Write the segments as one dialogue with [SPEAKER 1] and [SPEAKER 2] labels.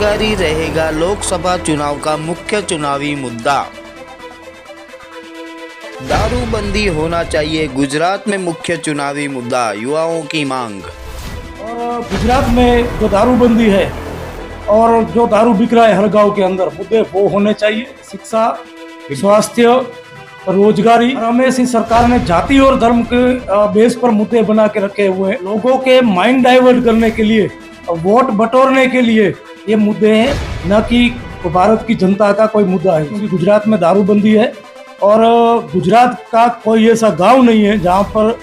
[SPEAKER 1] बेरोजगारी रहेगा लोकसभा चुनाव का मुख्य चुनावी मुद्दा। दारूबंदी होना चाहिए गुजरात में मुख्य चुनावी मुद्दा, युवाओं की मांग।
[SPEAKER 2] और गुजरात में जो दारूबंदी है और जो दारू बिक रहा है हर गांव के अंदर, मुद्दे वो होने चाहिए। शिक्षा, स्वास्थ्य, रोजगारी। रमेश सिंह सरकार ने जाति और धर्म के बेस पर मुद्दे बना के रखे हुए हैं। लोगों के माइंड डाइवर्ट करने के लिए, वोट बटोरने के लिए ये मुद्दे हैं, न कि भारत की जनता का कोई मुद्दा है। क्योंकि गुजरात में दारूबंदी है और गुजरात का कोई ऐसा गांव नहीं है जहां पर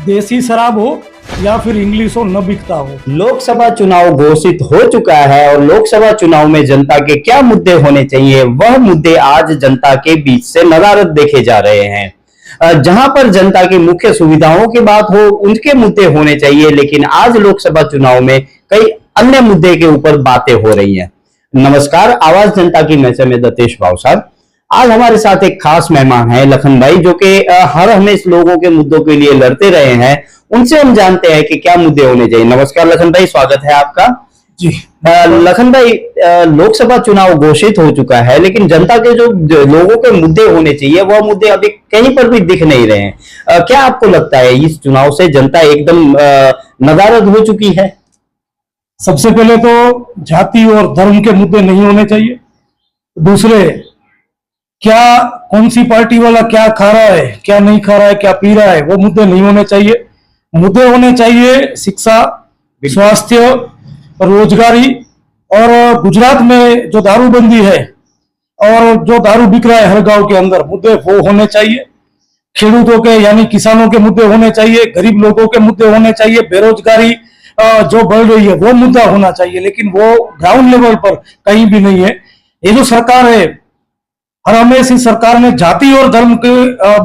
[SPEAKER 2] देसी शराब हो या फिर इंग्लिश हो न बिकता हो।
[SPEAKER 3] लोकसभा चुनाव घोषित हो चुका है और लोकसभा चुनाव में जनता के क्या मुद्दे होने चाहिए, वह मुद्दे आज जनता के बीच से नदारद देखे जा रहे हैं। जहां पर जनता की मुख्य सुविधाओं की बात हो, उनके मुद्दे होने चाहिए, लेकिन आज लोकसभा चुनाव में कई अन्य मुद्दे के ऊपर बातें हो रही हैं। नमस्कार, आवाज जनता की मैं से दतेश भावसार। आज हमारे साथ एक खास मेहमान है लखन भाई, जो कि हर हमेशा लोगों के मुद्दों के लिए लड़ते रहे हैं। उनसे हम जानते हैं कि क्या मुद्दे होने चाहिए। नमस्कार लखन भाई, स्वागत है आपका।
[SPEAKER 2] जी
[SPEAKER 3] लखन भाई, लोकसभा चुनाव घोषित हो चुका है, लेकिन जनता के जो लोगों के मुद्दे होने चाहिए वह मुद्दे अभी कहीं पर भी दिख नहीं रहे हैं। क्या आपको लगता है इस चुनाव से जनता एकदम नदारद हो चुकी है?
[SPEAKER 2] सबसे पहले तो जाति और धर्म के मुद्दे नहीं होने चाहिए। दूसरे, क्या कौन सी पार्टी वाला क्या खा रहा है, क्या नहीं खा रहा है, क्या पी रहा है, वो मुद्दे नहीं होने चाहिए। मुद्दे होने चाहिए शिक्षा, स्वास्थ्य, रोजगारी। और गुजरात में जो दारूबंदी है और जो दारू बिक रहा है हर गांव के अंदर, मुद्दे वो होने चाहिए। खेडूतों के यानी किसानों के मुद्दे होने चाहिए, गरीब लोगों के मुद्दे होने चाहिए, बेरोजगारी जो बढ़ रही है वो मुद्दा होना चाहिए, लेकिन वो ग्राउंड लेवल पर कहीं भी नहीं है। ये जो सरकार है, रमेश सिंह सरकार ने जाति और धर्म के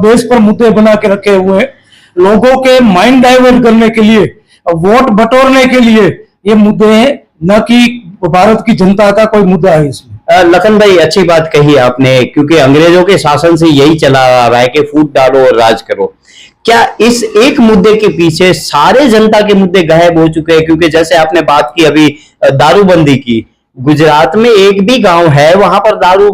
[SPEAKER 2] बेस पर मुद्दे बना के रखे हुए हैं। लोगों के माइंड डाइवर्ट करने के लिए, वोट बटोरने के लिए ये मुद्दे हैं, न कि भारत की जनता का कोई मुद्दा है इसमें।
[SPEAKER 3] लखन भाई, अच्छी बात कही आपने, क्योंकि अंग्रेजों के शासन से यही चला आ रहा है कि फूट डालो और राज करो। क्या इस एक मुद्दे के पीछे सारे जनता के मुद्दे गायब हो चुके हैं? क्योंकि जैसे आपने बात की अभी दारूबंदी की, गुजरात में एक भी गांव है वहां पर दारू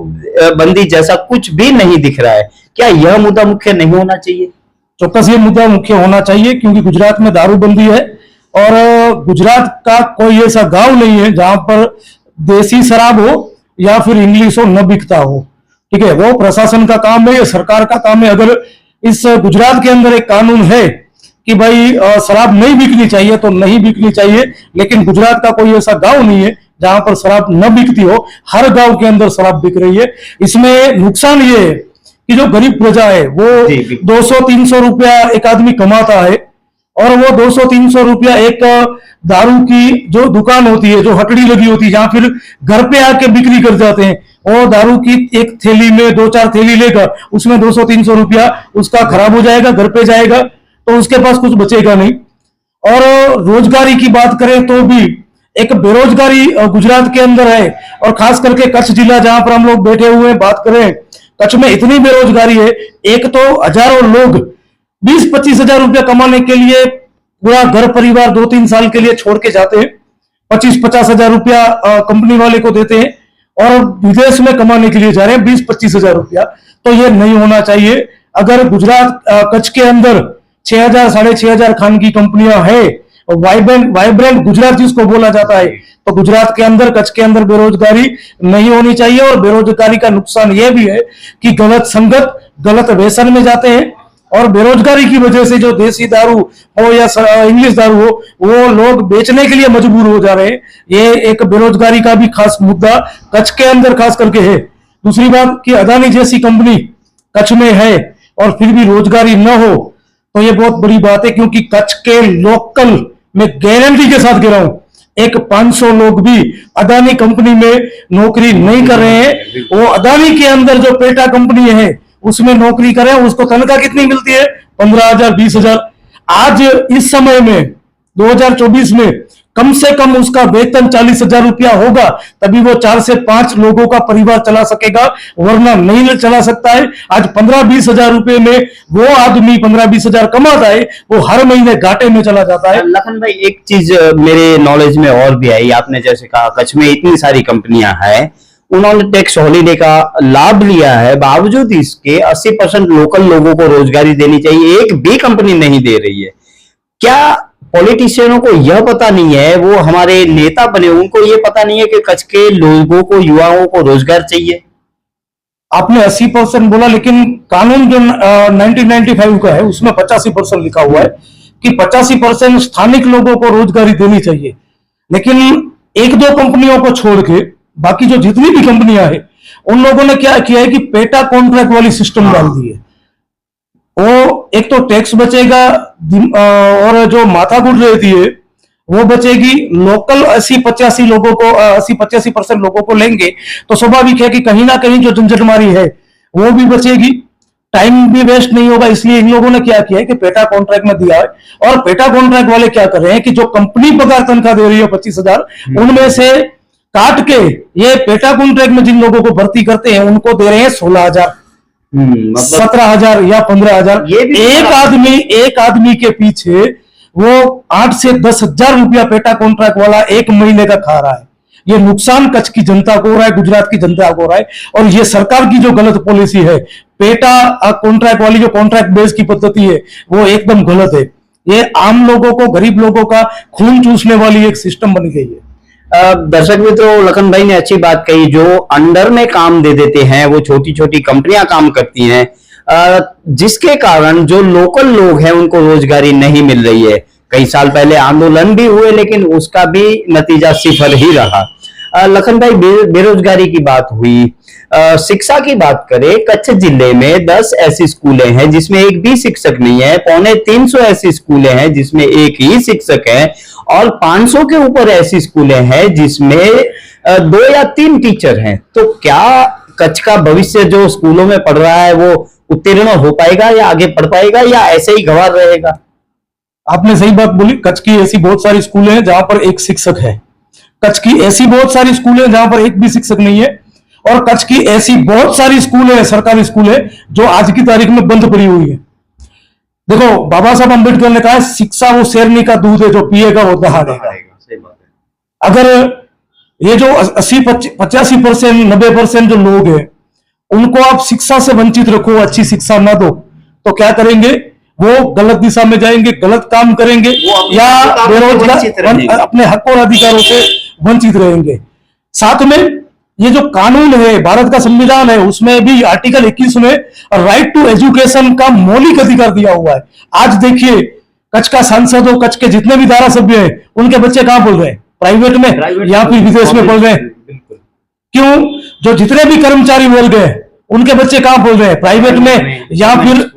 [SPEAKER 3] बंदी जैसा कुछ भी नहीं दिख रहा है। क्या यह मुद्दा मुख्य नहीं होना चाहिए?
[SPEAKER 2] चौक्कस ये मुद्दा मुख्य होना चाहिए, क्योंकि गुजरात में दारूबंदी है और गुजरात का कोई ऐसा गांव नहीं है जहां पर देसी शराब हो या फिर इंग्लिश हो न बिकता हो। ठीक है, वो प्रशासन का काम है, ये सरकार का काम है। अगर इस गुजरात के अंदर एक कानून है कि भाई शराब नहीं बिकनी चाहिए तो नहीं बिकनी चाहिए, लेकिन गुजरात का कोई ऐसा गांव नहीं है जहां पर शराब न बिकती हो। हर गांव के अंदर शराब बिक रही है। इसमें नुकसान ये है कि जो गरीब प्रजा है वो 200-300 रुपया एक आदमी कमाता है, और वो 200-300 रुपया एक दारू की जो दुकान होती है, जो हटड़ी लगी होती है, जहां फिर घर पे आके बिक्री कर जाते हैं, और दारू की एक थैली में 2-4 थैली लेकर उसमें 200-300 रुपया उसका खराब हो जाएगा, घर पे जाएगा तो उसके पास कुछ बचेगा नहीं। और रोजगारी की बात करें तो भी एक बेरोजगारी गुजरात के अंदर है, और खास करके कच्छ जिला जहां पर हम लोग बैठे हुए हैं बात करें, कच्छ में इतनी बेरोजगारी है। एक तो हजारों लोग 20-25 हजार रुपया कमाने के लिए पूरा घर परिवार 2-3 साल के लिए छोड़ के जाते हैं। 25-50 हजार रुपया कंपनी वाले को देते हैं और विदेश में कमाने के लिए जा रहे हैं 20-25 हजार रुपया। तो ये नहीं होना चाहिए। अगर गुजरात कच्छ के अंदर 6,000 6,500 खान की कंपनियां है, वाइब्रेंट गुजरात जिसको बोला जाता है, तो गुजरात के अंदर, कच्छ के अंदर बेरोजगारी नहीं होनी चाहिए। और बेरोजगारी का नुकसान यह भी है कि गलत संगत, गलत व्यसन में जाते हैं, और बेरोजगारी की वजह से जो देसी दारू हो या इंग्लिश दारू हो, वो लोग बेचने के लिए मजबूर हो जा रहे हैं। ये एक बेरोजगारी का भी खास मुद्दा कच्छ के अंदर खास करके है। दूसरी बात कि अदानी जैसी कंपनी कच्छ में है और फिर भी रोजगारी न हो, तो ये बहुत बड़ी बात है। क्योंकि कच्छ के लोकल में गारंटी के साथ कह रहा हूं, एक 500 लोग भी अदानी कंपनी में नौकरी नहीं कर रहे हैं। वो अदानी के अंदर जो पेटा कंपनी है उसमें नौकरी कर रहे हैं। उसको तनख्वाह कितनी मिलती है? 15,000 20,000। आज इस समय में 2024 में कम से कम उसका वेतन 40,000 रुपया होगा, तभी वो 4 से 5 लोगों का परिवार चला सकेगा, वरना नहीं चला सकता है। आज 15-20 हजार रुपए में वो आदमी 15-20 हजार कमाता है, वो हर महीने घाटे में चला जाता है।
[SPEAKER 3] लखन भाई, एक चीज मेरे नॉलेज में और भी आई, आपने जैसे कहा कच्छ में इतनी सारी कंपनियां हैं, उन्होंने टैक्स हॉलीडे का लाभ लिया है, बावजूद इसके 80% लोकल लोगों को रोजगारी देनी चाहिए, एक भी कंपनी नहीं दे रही है। क्या पॉलिटिशियनों को यह पता नहीं है, वो हमारे नेता बने उनको यह पता नहीं है कि कच्छ के लोगों को, युवाओं को रोजगार चाहिए?
[SPEAKER 2] आपने 80% बोला, लेकिन कानून जो 1995 का है उसमें 85% लिखा हुआ है कि 85% स्थानिक लोगों को रोजगारी देनी चाहिए। लेकिन एक दो कंपनियों को छोड़ के बाकी जो जितनी भी कंपनियां हैं, उन लोगों ने क्या किया है कि पेटा कॉन्ट्रैक्ट वाली सिस्टम डाल दी है। वो एक तो टैक्स बचेगा और जो माथाकूट रहती है वो बचेगी। लोकल 80-85 लोगों को 80-85% लोगों को लेंगे तो स्वाभाविक है कि कहीं ना कहीं जो झंझटमारी है वो भी बचेगी, टाइम भी वेस्ट नहीं होगा। इसलिए इन लोगों ने क्या किया है कि पेटा कॉन्ट्रैक्ट में दिया है। और पेटा कॉन्ट्रैक्ट वाले क्या कर रहे हैं कि जो कंपनी पगार तनख्वाह दे रही है 25,000, उनमें से काट के ये पेटा कॉन्ट्रैक्ट में जिन लोगों को भर्ती करते हैं उनको दे रहे हैं 16,000, 17,000 या 15,000। एक आदमी के पीछे वो 8 से 10,000 रुपया पेटा कॉन्ट्रैक्ट वाला एक महीने का खा रहा है। ये नुकसान कच्छ की जनता को हो रहा है, गुजरात की जनता को हो रहा है। और ये सरकार की जो गलत पॉलिसी है, पेटा कॉन्ट्रैक्ट वाली जो कॉन्ट्रैक्ट बेस की पद्धति है, वो एकदम गलत है। ये आम लोगों को, गरीब लोगों का खून चूसने वाली एक सिस्टम बन गई है।
[SPEAKER 3] दर्शक मित्रों, लखन भाई ने अच्छी बात कही, जो अंडर में काम दे देते हैं वो छोटी छोटी कंपनियां काम करती हैं, जिसके कारण जो लोकल लोग हैं उनको रोजगारी नहीं मिल रही है। कई साल पहले आंदोलन भी हुए, लेकिन उसका भी नतीजा सिफर ही रहा। लखन भाई, बेरोजगारी की बात हुई, शिक्षा की बात करें, कच्छ जिले में 10 ऐसी स्कूलें हैं जिसमें एक भी शिक्षक नहीं है, 350 ऐसी स्कूलें हैं जिसमें एक ही शिक्षक है, और 500 के ऊपर ऐसी स्कूलें हैं जिसमें 2 या 3 टीचर हैं। तो क्या कच्छ का भविष्य जो स्कूलों में पढ़ रहा है वो उत्तीर्ण हो पाएगा या आगे पढ़ पाएगा, या ऐसे ही गंवार रहेगा?
[SPEAKER 2] आपने सही बात बोली। कच्छ की ऐसी बहुत सारी स्कूलें हैं जहां पर एक शिक्षक है, कच्छ की ऐसी बहुत सारी स्कूलें हैं जहां पर एक भी शिक्षक नहीं है, और कच्छ की ऐसी बहुत सारी स्कूलें हैं, सरकारी स्कूलें, जो आज की तारीख में बंद पड़ी हुई है। देखो, बाबा साहब अम्बेडकर ने कहा, शिक्षा वो शेरनी का दूध है, जो पिएगा वो दहाड़ेगा। अगर ये जो 80-85%, 90% जो लोग हैं, उनको आप शिक्षा से वंचित रखो, अच्छी शिक्षा ना दो, तो क्या करेंगे? वो गलत दिशा में जाएंगे, गलत काम करेंगे, या बेरोजगार अपने हक और अधिकारों से वंचित रहेंगे। साथ में ये जो कानून है, भारत का संविधान है, उसमें भी आर्टिकल 21 में राइट टू एजुकेशन का मौलिक अधिकार दिया हुआ है। आज देखिए, कच्छ का सांसद हो, कच्छ के जितने भी धारा सभ्य हैं, उनके बच्चे कहां पढ़ रहे हैं? प्राइवेट में या फिर विदेश में पढ़ रहे हैं। क्यों? जो जितने भी कर्मचारी वर्ग हैं, उनके बच्चे कहां पढ़ रहे हैं? प्राइवेट में या फिर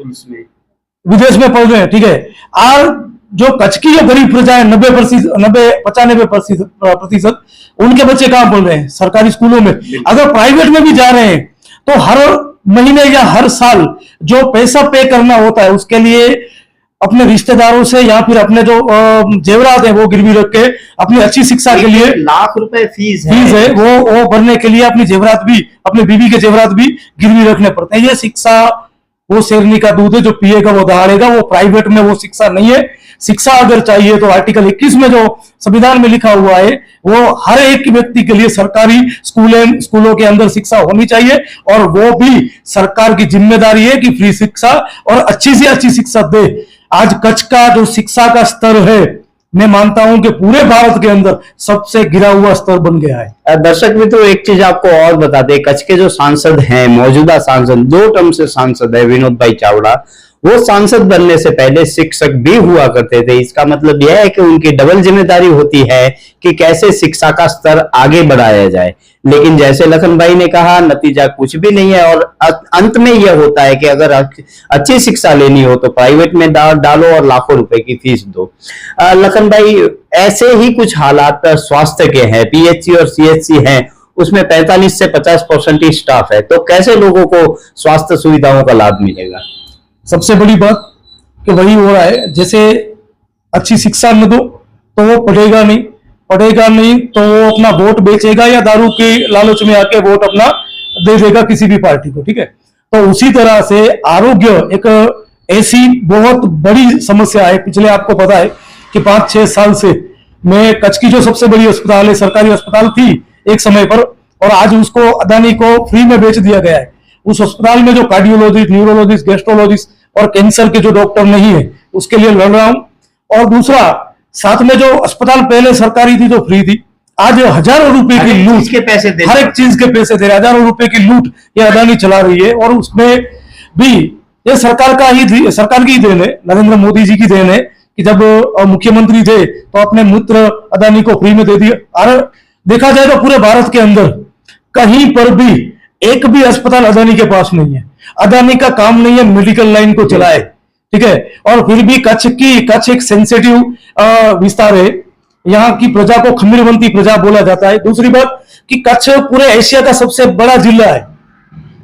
[SPEAKER 2] विदेश में पढ़ रहे हैं। ठीक है। और जो कच्छ की जो गरीब प्रजा है, 95% उनके बच्चे कहां पढ़ रहे हैं? सरकारी स्कूलों में। अगर प्राइवेट में भी जा रहे हैं तो हर महीने या हर साल जो पैसा पे करना होता है, उसके लिए अपने रिश्तेदारों से या फिर अपने जो जेवरात है वो गिरवी रख के अपनी अच्छी शिक्षा के लिए
[SPEAKER 3] लाख रुपए फीस
[SPEAKER 2] है वो भरने के लिए अपनी जेवरात भी, अपनी बीवी के जेवरात भी गिरवी रखने पड़ते हैं। ये शिक्षा वो शेरनी का दूध है, जो पिएगा वो दहाड़ेगा। वो प्राइवेट में वो शिक्षा नहीं है। शिक्षा अगर चाहिए तो आर्टिकल 21 में जो संविधान में लिखा हुआ है, वो हर एक व्यक्ति के लिए सरकारी स्कूलों के अंदर शिक्षा होनी चाहिए, और वो भी सरकार की जिम्मेदारी है कि फ्री शिक्षा और अच्छी से अच्छी शिक्षा दे। आज कच्छ का जो शिक्षा का स्तर है, मैं मानता हूं कि पूरे भारत के अंदर सबसे गिरा हुआ स्तर बन गया है।
[SPEAKER 3] दर्शक मित्रों, एक चीज आपको और बता दें, कच्छ के जो सांसद हैं, मौजूदा सांसद, 2 टर्म से सांसद है विनोद भाई चावड़ा, वो सांसद बनने से पहले शिक्षक भी हुआ करते थे। इसका मतलब यह है कि उनकी डबल जिम्मेदारी होती है कि कैसे शिक्षा का स्तर आगे बढ़ाया जाए। लेकिन जैसे लखन भाई ने कहा, नतीजा कुछ भी नहीं है, और अंत में यह होता है कि अगर अच्छी शिक्षा लेनी हो तो प्राइवेट में डालो और लाखों रुपए की फीस दो। लखन भाई, ऐसे ही कुछ हालात स्वास्थ्य के हैं। पीएचसी और सीएचसी हैं, उसमें 45 से 50% ही स्टाफ है, तो कैसे लोगों को स्वास्थ्य सुविधाओं का लाभ मिलेगा?
[SPEAKER 2] सबसे बड़ी बात कि वही हो रहा है, जैसे अच्छी शिक्षा न दो तो वो पढ़ेगा नहीं, पढ़ेगा नहीं तो वो अपना वोट बेचेगा या दारू के लालच में आके वोट अपना दे देगा किसी भी पार्टी को, ठीक है। तो उसी तरह से आरोग्य एक ऐसी बहुत बड़ी समस्या है। पिछले आपको पता है कि 5-6 साल से मैं कच्छ की जो सबसे बड़ी अस्पताल है, सरकारी अस्पताल थी एक समय पर, और आज उसको अदानी को फ्री में बेच दिया गया है। उस अस्पताल में जो कार्डियोलॉजिस्ट, न्यूरोलॉजिस्ट, गैस्ट्रोलॉजिस्ट और कैंसर के जो डॉक्टर नहीं है, उसके लिए लड़ रहा हूं। और दूसरा, साथ में जो अस्पताल पहले सरकारी थी जो फ्री थी, आज हजारों रुपए की लूट
[SPEAKER 3] के पैसे दे,
[SPEAKER 2] हर एक चीज के पैसे दे रहे, हजारों रुपए की लूट ये अदानी चला रही है। और उसमें भी ये सरकार की देन है, नरेंद्र मोदी जी की देन है कि जब मुख्यमंत्री थे तो अपने मित्र अदानी को फ्री में दे दिया। और देखा जाए तो पूरे भारत के अंदर कहीं पर भी एक भी अस्पताल अदानी के पास नहीं है। अदानी का काम नहीं है मेडिकल लाइन को चलाए, ठीक है। और फिर भी कच्छ एक सेंसिटिव विस्तार है, यहाँ की प्रजा को खमीरवंती प्रजा बोला जाता है। दूसरी बात कि कच्छ पूरे एशिया का सबसे बड़ा जिला है,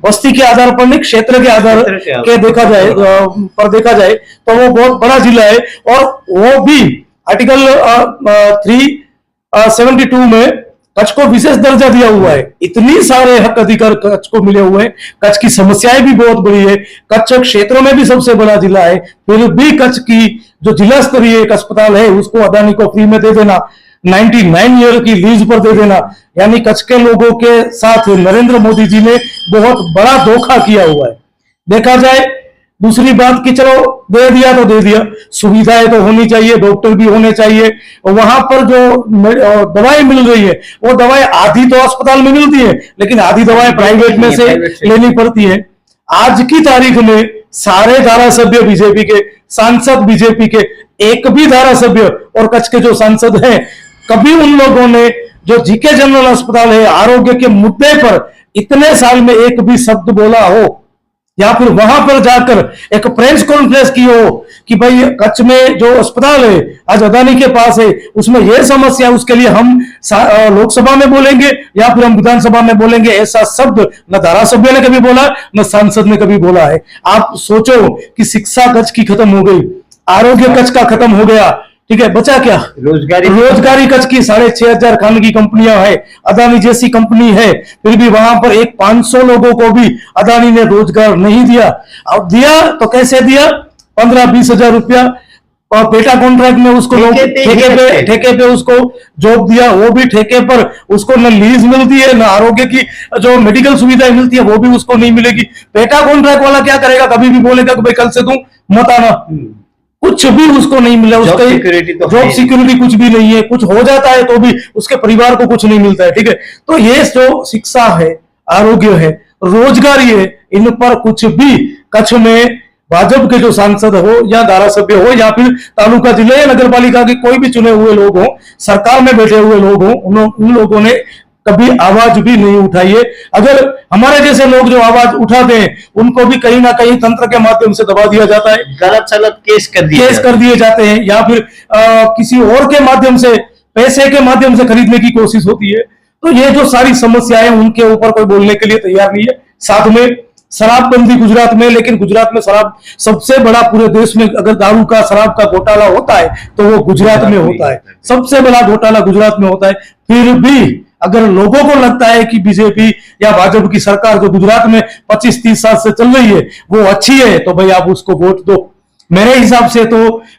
[SPEAKER 2] वस्ती के आधार पर नहीं, क्षेत्र के आधार के देखा जाए तो वो बहुत बड़ा जिला है। और वो भी आर्टिकल 372 में कच्छ को विशेष दर्जा दिया हुआ है। इतनी सारे हक अधिकार कच्छ को मिले हुए हैं। कच्छ की समस्याएं भी बहुत बड़ी है, कच्छ क्षेत्रों में भी सबसे बड़ा जिला है, फिर भी कच्छ की जो जिला स्तरीय एक अस्पताल है उसको अदानी को फ्री में दे देना, 99 ईयर की लीज पर दे देना, यानी कच्छ के लोगों के साथ नरेंद्र मोदी जी ने बहुत बड़ा धोखा किया हुआ है। देखा जाए दूसरी बात कि चलो दे दिया तो दे दिया, सुविधाएं तो होनी चाहिए, डॉक्टर भी होने चाहिए, वहां पर जो दवाएं मिल रही है वो दवाएं आधी तो अस्पताल में मिलती है, लेकिन आधी दवाएं प्राइवेट में से लेनी पड़ती है। आज की तारीख में सारे धारासभ्य बीजेपी के, सांसद बीजेपी के, एक भी धारासभ्य और कच्छ के जो सांसद हैं, कभी उन लोगों ने जो जीके जनरल अस्पताल है आरोग्य के मुद्दे पर इतने साल में एक भी शब्द बोला हो या फिर वहां पर जाकर एक प्रेस कॉन्फ्रेंस की हो कि भाई कच्छ में जो अस्पताल है आज अदानी के पास है, उसमें यह समस्या, उसके लिए हम लोकसभा में बोलेंगे या फिर हम विधानसभा में बोलेंगे, ऐसा शब्द न धारासभ्य ने कभी बोला न सांसद ने कभी बोला है। आप सोचो कि शिक्षा कच्छ की खत्म हो गई, आरोग्य कच्छ का खत्म हो गया, ठीक है, बचा क्या? रोजगारी कच्छ की 6,500 खानगी कंपनियां हैं, अदानी जैसी कंपनी है, फिर भी वहां पर एक 500 लोगों को भी अदानी ने रोजगार नहीं दिया। अब दिया तो कैसे दिया? 15-20 हजार रुपया पेटा कॉन्ट्रैक्ट में उसको ठेके पे उसको जॉब दिया, वो भी ठेके पर, उसको न लीज मिलती है, न आरोग्य की जो मेडिकल सुविधाएं मिलती है वो भी उसको नहीं मिलेगी। पेटा कॉन्ट्रैक्ट वाला क्या करेगा? कभी भी बोलेगा कि भाई कल से तुम मत आना, कुछ भी उसको नहीं मिला, उसका जॉब सिक्योरिटी कुछ भी नहीं है, कुछ हो जाता है तो भी उसके परिवार को कुछ नहीं मिलता है, ठीक है। तो ये जो शिक्षा है, आरोग्य है, रोजगारी है, इन पर कुछ भी कच्छ में भाजपा के जो सांसद हो या धारासभ्य हो या फिर तालुका जिले या नगर पालिका के कोई भी चुने हुए लोग हो, सरकार में बैठे हुए लोग हो, उन लोगों ने कभी आवाज भी नहीं उठाई है। अगर हमारे जैसे लोग जो आवाज उठाते हैं उनको भी कहीं ना कहीं तंत्र के माध्यम से दबा दिया जाता है,
[SPEAKER 3] गलत सलत केस कर
[SPEAKER 2] दिए जाते हैं या फिर किसी और के माध्यम से, पैसे के माध्यम से खरीदने की कोशिश होती है। तो ये जो सारी समस्याएं उनके ऊपर कोई बोलने के लिए तैयार नहीं है। साथ में शराबबंदी गुजरात में, लेकिन गुजरात में शराब सबसे बड़ा पूरे देश में, अगर दारू का शराब का घोटाला होता है तो वो गुजरात में होता है, सबसे बड़ा घोटाला गुजरात में होता है। फिर भी अगर लोगों को लगता है कि बीजेपी या भाजपा की सरकार जो गुजरात में 25-30 साल से चल रही है वो अच्छी है, तो भाई आप उसको वोट दो। मेरे हिसाब से तो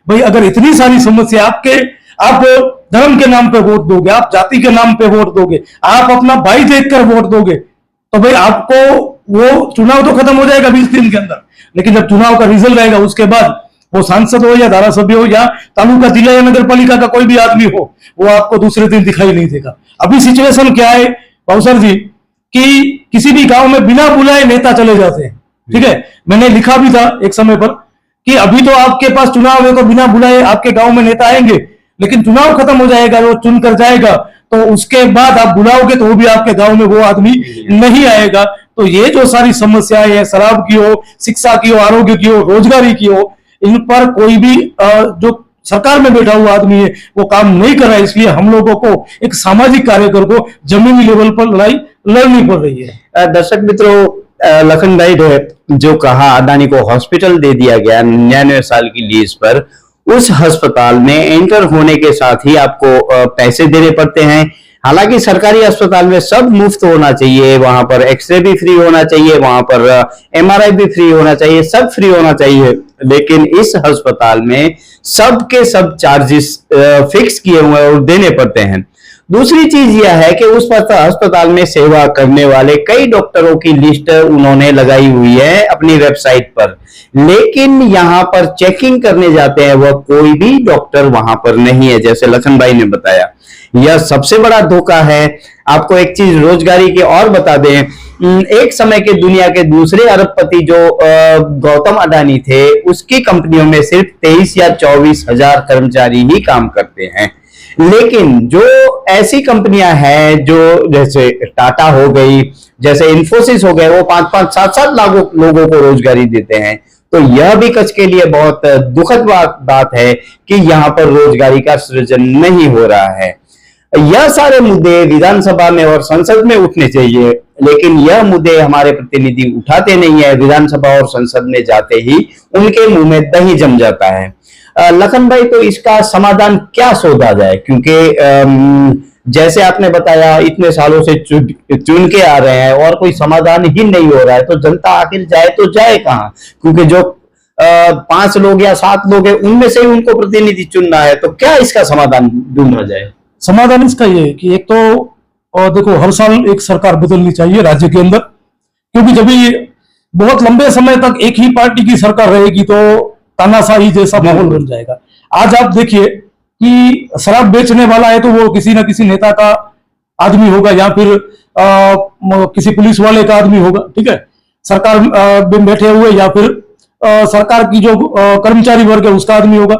[SPEAKER 2] भाई अगर इतनी सारी समस्या आप धर्म के नाम पे वोट दोगे, आप जाति के नाम पे वोट दोगे, आप अपना भाई देखकर वोट दोगे, तो भाई आपको वो चुनाव तो खत्म हो जाएगा 20 दिन के अंदर, लेकिन जब चुनाव का रिजल्ट आएगा उसके बाद वो सांसद हो या धारासभ्य हो या तालुका जिला या नगर पालिका का कोई भी आदमी हो, वो आपको दूसरे दिन दिखाई नहीं देगा। अभी सिचुएशन क्या है बाबूसर जी कि किसी भी गांव में बिना बुलाए नेता चले जाते हैं, ठीक है। मैंने लिखा भी था एक समय पर कि अभी तो आपके पास चुनाव है तो बिना बुलाए आपके गांव में नेता आएंगे, लेकिन चुनाव खत्म हो जाएगा, वो चुन कर जाएगा, तो उसके बाद आप बुलाओगे तो वो भी आपके गांव में वो आदमी नहीं आएगा। तो ये जो सारी समस्याएं है, शराब की हो, शिक्षा की हो, आरोग्य की हो, रोजगारी की हो, इन पर कोई भी जो सरकार में बैठा हुआ आदमी है वो काम नहीं कर रहा है। इसलिए हम लोगों को एक सामाजिक कार्यकर को जमीनी लेवल पर लड़ाई लड़नी पड़ रही है।
[SPEAKER 3] दर्शक मित्रों, लखन भाई ने जो कहा अदानी को हॉस्पिटल दे दिया गया 99 साल की लीज पर, उस अस्पताल में एंटर होने के साथ ही आपको पैसे देने पड़ते हैं। हालांकि सरकारी अस्पताल में सब मुफ्त होना चाहिए, वहां पर एक्सरे भी फ्री होना चाहिए, वहां पर एमआरआई भी फ्री होना चाहिए, सब फ्री होना चाहिए, लेकिन इस अस्पताल में सब के सब चार्जेस फिक्स किए हुए हैं और देने पड़ते हैं। दूसरी चीज यह है कि उस अस्पताल में सेवा करने वाले कई डॉक्टरों की लिस्ट उन्होंने लगाई हुई है अपनी वेबसाइट पर, लेकिन यहां पर चेकिंग करने जाते हैं वह कोई भी डॉक्टर वहां पर नहीं है, जैसे लखन भाई ने बताया। यह सबसे बड़ा धोखा है। आपको एक चीज रोजगारी की और बता दें, एक समय के दुनिया के दूसरे अरबपति जो गौतम अडानी थे, उसकी कंपनियों में सिर्फ 23 या 24 हजार कर्मचारी ही काम करते हैं, लेकिन जो ऐसी कंपनियां हैं जो जैसे टाटा हो गई, जैसे इन्फोसिस हो गए, वो 5-5, 7-7 लाख लोगों को रोजगारी देते हैं। तो यह भी कच्छ के लिए बहुत दुखद बात है कि यहाँ पर रोजगारी का सृजन नहीं हो रहा है। यह सारे मुद्दे विधानसभा में और संसद में उठने चाहिए, लेकिन यह मुद्दे हमारे प्रतिनिधि उठाते नहीं है। विधानसभा और संसद में जाते ही उनके मुंह में दही जम जाता है। लखन भाई, तो इसका समाधान क्या सोचा जाए? क्योंकि जैसे आपने बताया इतने सालों से चुन के आ रहे हैं और कोई समाधान ही नहीं हो रहा है, तो जनता आखिर जाए तो जाए कहां? क्योंकि जो 5 लोग या 7 लोग हैं उनमें से ही उनको प्रतिनिधि चुनना है, तो क्या इसका समाधान ढूंढा जाए?
[SPEAKER 2] समाधान इसका ये है कि एक तो देखो, हर साल एक सरकार बदलनी चाहिए राज्य के अंदर, क्योंकि जब भी बहुत लंबे समय तक एक ही पार्टी की सरकार रहेगी तो तानाशाही जैसा माहौल बन जाएगा। आज आप देखिए कि शराब बेचने वाला है तो वो किसी ना किसी नेता का आदमी होगा या फिर किसी पुलिस वाले का आदमी होगा, ठीक है, सरकार में बैठे हुए, या फिर सरकार की जो कर्मचारी वर्ग है उसका आदमी होगा।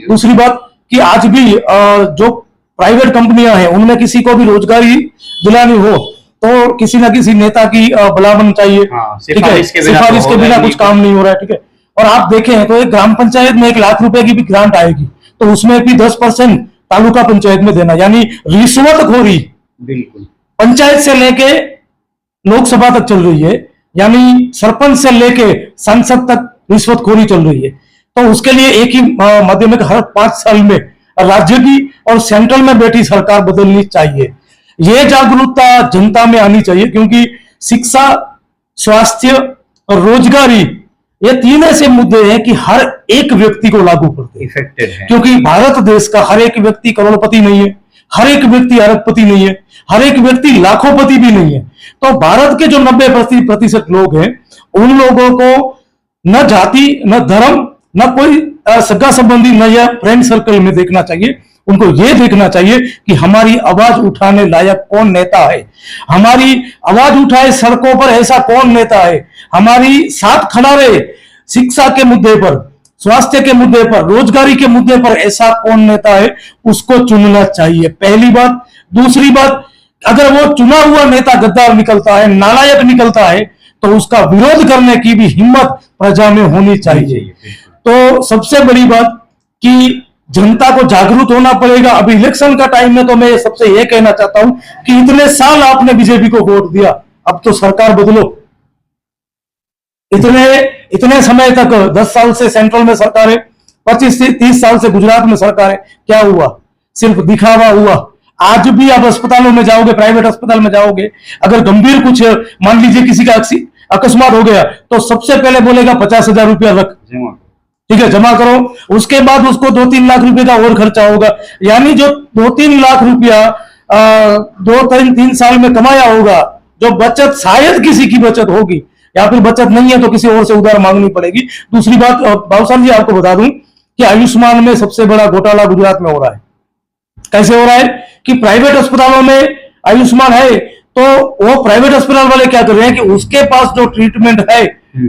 [SPEAKER 2] दूसरी बात कि आज भी जो प्राइवेट कंपनियां हैं उनमें किसी को भी रोजगारी दिलानी हो तो किसी ना किसी नेता की भलामन चाहिए, ठीक है, सिफारिश के बिना कुछ काम नहीं हो रहा है, ठीक है। और आप देखें तो एक ग्राम पंचायत में 1 लाख रुपए की भी ग्रांट आएगी तो उसमें भी 10% तालुका पंचायत में देना, यानी रिश्वतखोरी
[SPEAKER 3] बिल्कुल
[SPEAKER 2] पंचायत से लेके लोकसभा तक चल रही है, यानी सरपंच से लेके सांसद तक रिश्वतखोरी चल रही है। तो उसके लिए एक ही माध्यम है कि हर 5 साल में राज्य की और सेंट्रल में बैठी सरकार बदलनी चाहिए। यह जागरूकता जनता में आनी चाहिए, क्योंकि शिक्षा, स्वास्थ्य और रोजगारी ये 3 ऐसे मुद्दे हैं कि हर एक व्यक्ति को लागू करते हैं,
[SPEAKER 3] इफेक्टेड है।
[SPEAKER 2] क्योंकि भारत देश का हर एक व्यक्ति करोड़पति नहीं है, हर एक व्यक्ति अरबपति नहीं है, हर एक व्यक्ति लाखोंपति भी नहीं है। तो भारत के जो 90% लोग हैं उन लोगों को न जाति, न धर्म, न कोई सगा संबंधी, न या फ्रेंड सर्कल में देखना चाहिए। उनको यह देखना चाहिए कि हमारी आवाज उठाने लायक कौन नेता है, हमारी आवाज उठाए सड़कों पर ऐसा कौन नेता है, हमारी साथ खड़ा रहे शिक्षा के मुद्दे पर, स्वास्थ्य के मुद्दे पर, रोजगारी के मुद्दे पर ऐसा कौन नेता है, उसको चुनना चाहिए, पहली बात। दूसरी बात, अगर वो चुना हुआ नेता गद्दार निकलता है, नालायक निकलता है, तो उसका विरोध करने की भी हिम्मत प्रजा में होनी चाहिए। तो सबसे बड़ी बात कि जनता को जागरूक होना पड़ेगा। अभी इलेक्शन का टाइम में तो मैं सबसे यह कहना चाहता हूं कि इतने साल आपने बीजेपी को वोट दिया, अब तो सरकार बदलो। इतने समय तक 10 साल से सेंट्रल में सरकार है, 25 से 30 साल से गुजरात में सरकार है, क्या हुआ? सिर्फ दिखावा हुआ। आज भी आप अस्पतालों में जाओगे, प्राइवेट अस्पताल में जाओगे, अगर गंभीर कुछ मान लीजिए किसी का अकस्मात हो गया तो सबसे पहले बोलेगा 50,000 रुपया रख, ठीक है, जमा करो। उसके बाद उसको 2-3 लाख रुपए का और खर्चा होगा, यानी जो 2-3 लाख रुपया 2-3 साल में कमाया होगा, जो बचत शायद किसी की बचत होगी, या फिर बचत नहीं है तो किसी और से उधार मांगनी पड़ेगी। दूसरी बात, भावसार जी आपको बता दूं कि आयुष्मान में सबसे बड़ा घोटाला गुजरात में हो रहा है। कैसे हो रहा है कि प्राइवेट अस्पतालों में आयुष्मान है तो वो प्राइवेट अस्पताल वाले क्या कर रहे हैं कि उसके पास जो ट्रीटमेंट है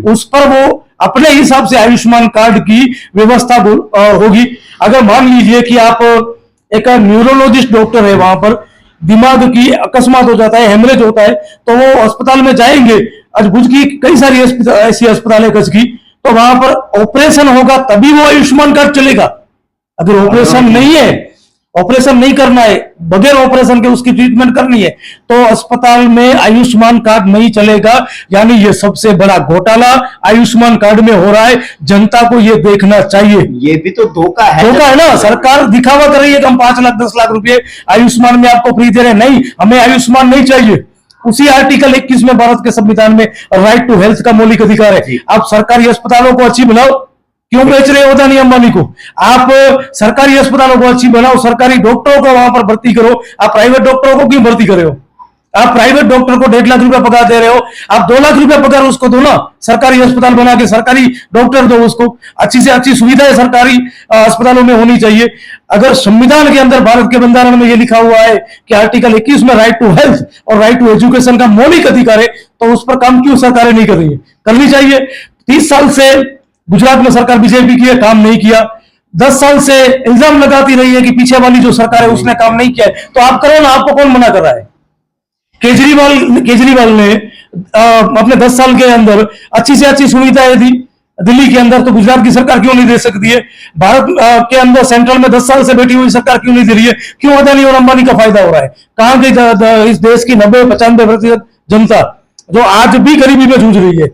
[SPEAKER 2] उस पर वो अपने हिसाब से आयुष्मान कार्ड की व्यवस्था होगी। अगर मान लीजिए कि आप एक न्यूरोलॉजिस्ट डॉक्टर है, वहां पर दिमाग की अकस्मात हो जाता है, हेमरेज होता है, तो वो अस्पताल में जाएंगे। आज भुज की कई सारी ऐसी अस्पताल है कच्छ की, तो वहां पर ऑपरेशन होगा तभी वो आयुष्मान कार्ड चलेगा। अगर ऑपरेशन नहीं है ऑपरेशन नहीं करना है, बगैर ऑपरेशन के उसकी ट्रीटमेंट करनी है, तो अस्पताल में आयुष्मान कार्ड नहीं चलेगा। यानी ये सबसे बड़ा घोटाला आयुष्मान कार्ड में हो रहा है, जनता को ये देखना चाहिए।
[SPEAKER 3] ये भी तो धोखा है
[SPEAKER 2] ना, सरकार दिखावा कर रही है कि हम 5 लाख 10 लाख रुपए आयुष्मान में आपको फ्री दे रहे हैं। नहीं, हमें आयुष्मान नहीं चाहिए। उसी आर्टिकल 21 में भारत के संविधान में राइट टू हेल्थ का मौलिक अधिकार है। आप सरकारी अस्पतालों को अच्छी बनाओ, क्यों बेच रहे हो अदानी अंबानी को? आप सरकारी अस्पतालों को अच्छी बनाओ, सरकारी डॉक्टरों को वहां पर भर्ती करो। आप प्राइवेट डॉक्टरों को क्यों भर्ती कर रहे हो? आप प्राइवेट डॉक्टर को 1.5 लाख रुपया पगार दे रहे हो, आप 2 लाख रुपया पगार उसको दो ना। सरकारी अस्पताल बना के सरकारी डॉक्टर दो उसको। अच्छी से अच्छी सुविधाएं सरकारी अस्पतालों में होनी चाहिए। अगर संविधान के अंदर, भारत के बंधारण में यह लिखा हुआ है कि आर्टिकल 21 में राइट टू हेल्थ और राइट टू एजुकेशन का मौलिक अधिकार है, तो उस पर काम क्यों सरकारें नहीं कर रही है? करनी चाहिए। 30 साल से गुजरात में सरकार बीजेपी की है, काम नहीं किया। 10 साल से इल्जाम लगाती रही है कि पीछे वाली जो सरकार है उसने काम नहीं किया है, तो आप करो ना, आपको कौन मना कर रहा है? केजरीवाल ने अपने 10 साल के अंदर अच्छी से अच्छी सुविधाएं दी दिल्ली के अंदर, तो गुजरात की सरकार क्यों नहीं दे सकती है? भारत के अंदर सेंट्रल में 10 साल से बैठी हुई सरकार क्यों नहीं दे रही है? क्यों अदानी और अंबानी का फायदा हो रहा है? कहां गई इस देश की 90-95% जनता जो आज भी गरीबी में जूझ रही है?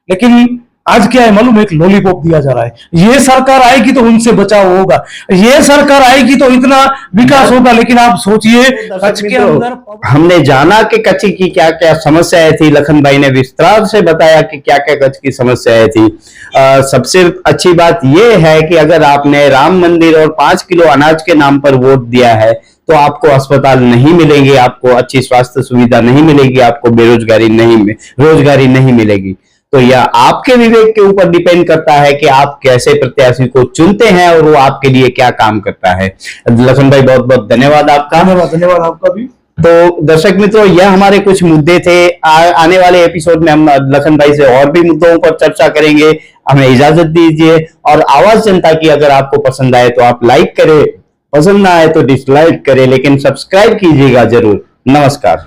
[SPEAKER 2] लेकिन आज क्या है मालूम? एक लॉलीपॉप दिया जा रहा है। ये सरकार आएगी तो उनसे बचाव होगा, ये सरकार आएगी तो इतना विकास होगा। लेकिन आप सोचिए, कच्छ के अंदर
[SPEAKER 3] हमने जाना कि कच्छ की क्या क्या समस्याएं थी। लखन भाई ने विस्तार से बताया कि क्या क्या कच्छ की समस्याएं थी। सबसे अच्छी बात यह है कि अगर आपने राम मंदिर और 5 किलो अनाज के नाम पर वोट दिया है तो आपको अस्पताल नहीं मिलेंगे, आपको अच्छी स्वास्थ्य सुविधा नहीं मिलेगी, आपको रोजगारी नहीं मिलेगी। तो यह आपके विवेक के ऊपर डिपेंड करता है कि आप कैसे प्रत्याशी को चुनते हैं और वो आपके लिए क्या काम करता है। लखन भाई, बहुत बहुत धन्यवाद आपका।
[SPEAKER 2] धन्यवाद आपका भी।
[SPEAKER 3] तो दर्शक मित्रों, यह हमारे कुछ मुद्दे थे। आने वाले एपिसोड में हम लखन भाई से और भी मुद्दों पर चर्चा करेंगे। हमें इजाजत दीजिए। और आवाज जनता की अगर आपको पसंद आए तो आप लाइक करें, पसंद ना आए तो डिसलाइक करें, लेकिन सब्सक्राइब कीजिएगा जरूर। नमस्कार।